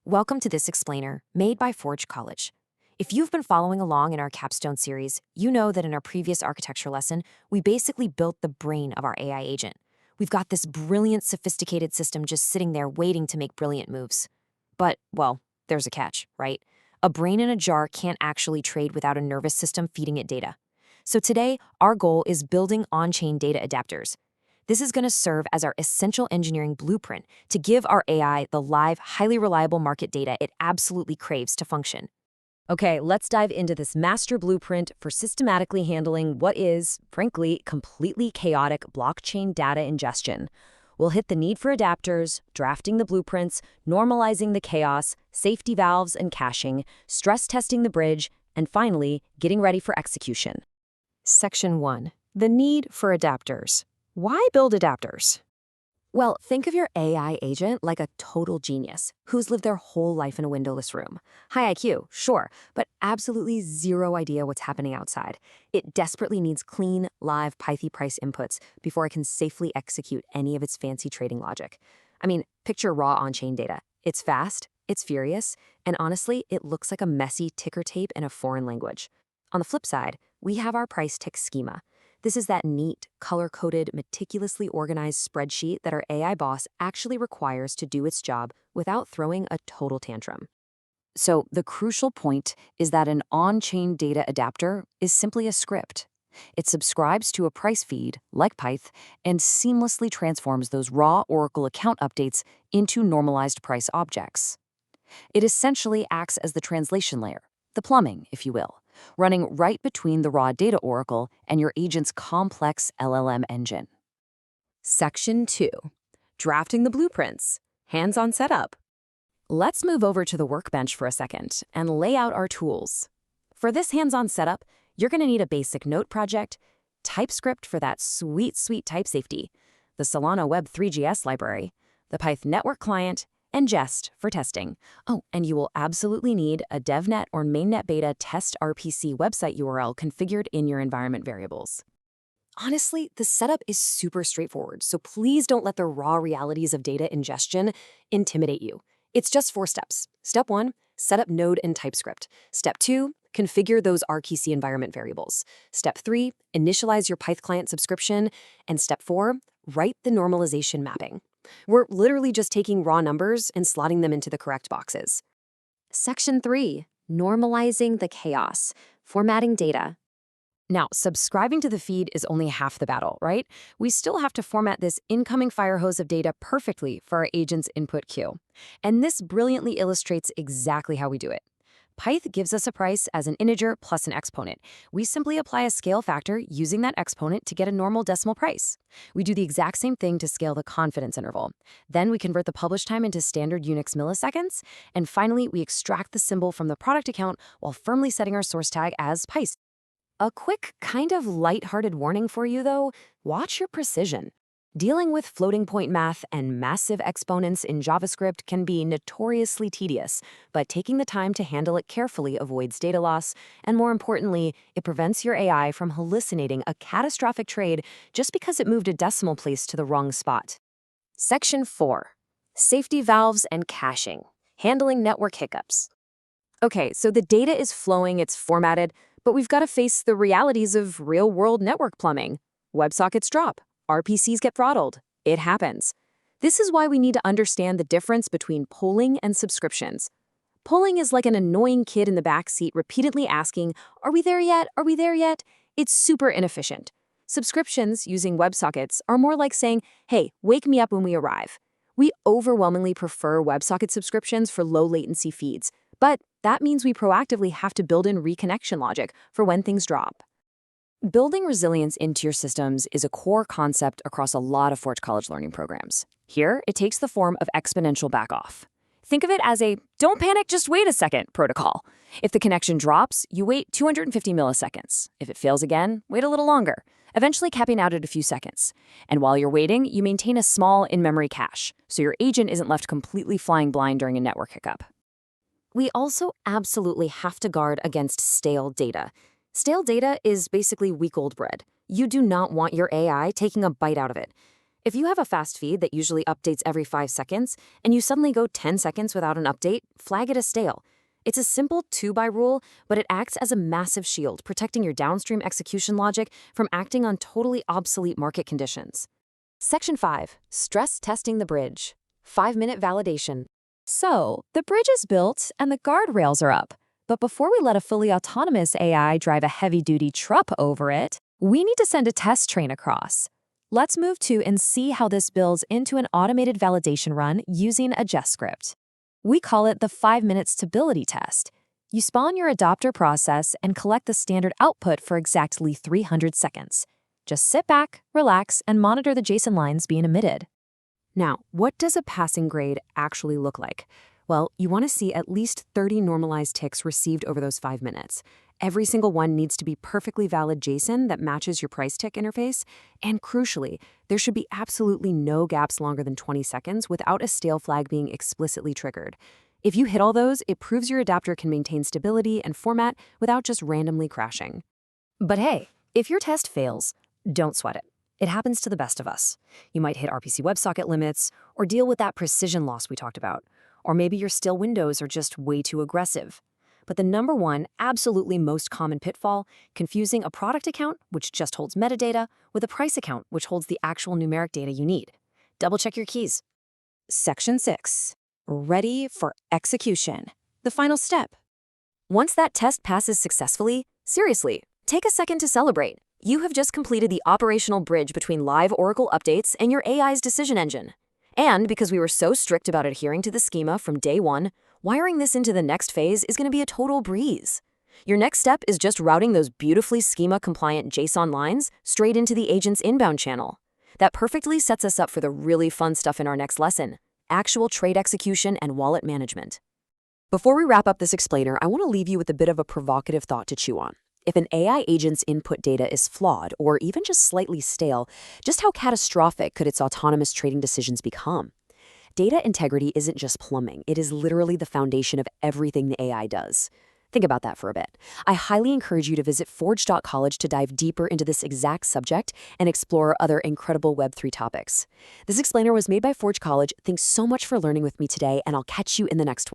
Welcome to this explainer, made by Forge College. If you've been following along in our capstone series, you know that in our previous architecture lesson, we basically built the brain of our AI agent. We've got this brilliant, sophisticated system just sitting there waiting to make brilliant moves. But, well, there's a catch, right? A brain in a jar can't actually trade without a nervous system feeding it data. So today, our goal is building on-chain data adapters. This is going to serve as our essential engineering blueprint to give our AI the live, highly reliable market data it absolutely craves to function. Okay, let's dive into this master blueprint for systematically handling what is, frankly, completely chaotic blockchain data ingestion. We'll hit the need for adapters, drafting the blueprints, normalizing the chaos, safety valves and caching, stress testing the bridge, and finally, getting ready for execution. Section 1. The need for adapters. Why build adapters? Well, think of your AI agent like a total genius who's lived their whole life in a windowless room. High IQ, sure, but absolutely zero idea what's happening outside. It desperately needs clean, live Python price inputs before it can safely execute any of its fancy trading logic. I mean, picture raw on-chain data. It's fast, it's furious, and honestly, it looks like a messy ticker tape in a foreign language. On the flip side, we have our PriceTick schema. This is that neat, color-coded, meticulously organized spreadsheet that our AI boss actually requires to do its job without throwing a total tantrum. So the crucial point is that an on-chain data adapter is simply a script. It subscribes to a price feed, like Pyth, and seamlessly transforms those raw Oracle account updates into normalized price objects. It essentially acts as the translation layer, the plumbing, if you will, running right between the raw data oracle and your agent's complex LLM engine. Section 2. Drafting the blueprints. Hands-on setup. Let's move over to the workbench for a second and lay out our tools. For this hands-on setup, you're going to need a basic note project, TypeScript for that sweet type safety, the Solana Web 3GS library, the Python network client, and Jest for testing. Oh, and you will absolutely need a DevNet or mainnet beta test RPC website URL configured in your environment variables. Honestly, the setup is super straightforward, so please don't let the raw realities of data ingestion intimidate you. It's just 4 steps. Step 1, set up Node and TypeScript. Step 2, configure those RPC environment variables. Step 3, initialize your Python client subscription. And step 4, write the normalization mapping. We're literally just taking raw numbers and slotting them into the correct boxes. Section 3, normalizing the chaos, formatting data. Now, subscribing to the feed is only half the battle, right? We still have to format this incoming fire hose of data perfectly for our agent's input queue. And this brilliantly illustrates exactly how we do it. Pyth gives us a price as an integer plus an exponent. We simply apply a scale factor using that exponent to get a normal decimal price. We do the exact same thing to scale the confidence interval. Then we convert the publish time into standard Unix milliseconds. And finally, we extract the symbol from the product account while firmly setting our source tag as Pyth. A quick, kind of lighthearted warning for you, though, watch your precision. Dealing with floating point math and massive exponents in JavaScript can be notoriously tedious, but taking the time to handle it carefully avoids data loss, and more importantly, it prevents your AI from hallucinating a catastrophic trade just because it moved a decimal place to the wrong spot. Section 4. Safety valves and caching. Handling network hiccups. Okay, so the data is flowing, it's formatted, but we've got to face the realities of real-world network plumbing. WebSockets drop. RPCs get throttled. It happens. This is why we need to understand the difference between polling and subscriptions. Polling is like an annoying kid in the back seat repeatedly asking, "Are we there yet? Are we there yet?" It's super inefficient. Subscriptions, using WebSockets, are more like saying, "Hey, wake me up when we arrive." We overwhelmingly prefer WebSocket subscriptions for low latency feeds, but that means we proactively have to build in reconnection logic for when things drop. Building resilience into your systems is a core concept across a lot of Forge College learning programs. Here, it takes the form of exponential backoff. Think of it as a "don't panic, just wait a second" protocol. If the connection drops, you wait 250 milliseconds. If it fails again, wait a little longer, eventually capping out at a few seconds. And while you're waiting, you maintain a small in-memory cache, so your agent isn't left completely flying blind during a network hiccup. We also absolutely have to guard against stale data. Stale data is basically week-old bread. You do not want your AI taking a bite out of it. If you have a fast feed that usually updates every 5 seconds, and you suddenly go 10 seconds without an update, flag it as stale. It's a simple 2-by rule, but it acts as a massive shield, protecting your downstream execution logic from acting on totally obsolete market conditions. Section 5. Stress testing the bridge. 5-minute validation. So, the bridge is built and the guardrails are up. But before we let a fully autonomous AI drive a heavy-duty truck over it, we need to send a test train across. Let's move to and see how this builds into an automated validation run using a JScript. We call it the 5-minute stability test. You spawn your adopter process and collect the standard output for exactly 300 seconds. Just sit back, relax, and monitor the JSON lines being emitted. Now, what does a passing grade actually look like? Well, you want to see at least 30 normalized ticks received over those 5 minutes. Every single one needs to be perfectly valid JSON that matches your PriceTick interface, and crucially, there should be absolutely no gaps longer than 20 seconds without a stale flag being explicitly triggered. If you hit all those, it proves your adapter can maintain stability and format without just randomly crashing. But hey, if your test fails, don't sweat it. It happens to the best of us. You might hit RPC WebSocket limits or deal with that precision loss we talked about. Or maybe your stale windows are just way too aggressive. But the number one, absolutely most common pitfall, confusing a product account, which just holds metadata, with a price account, which holds the actual numeric data you need. Double check your keys. Section 6. Ready for execution. The final step. Once that test passes successfully, seriously, take a second to celebrate. You have just completed the operational bridge between live Oracle updates and your AI's decision engine. And because we were so strict about adhering to the schema from day one, wiring this into the next phase is going to be a total breeze. Your next step is just routing those beautifully schema-compliant JSON lines straight into the agent's inbound channel. That perfectly sets us up for the really fun stuff in our next lesson, actual trade execution and wallet management. Before we wrap up this explainer, I want to leave you with a bit of a provocative thought to chew on. If an AI agent's input data is flawed or even just slightly stale, just how catastrophic could its autonomous trading decisions become? Data integrity isn't just plumbing, it is literally the foundation of everything the AI does. Think about that for a bit. I highly encourage you to visit forge.college to dive deeper into this exact subject and explore other incredible Web3 topics. This explainer was made by Forge College. Thanks so much for learning with me today, and I'll catch you in the next one.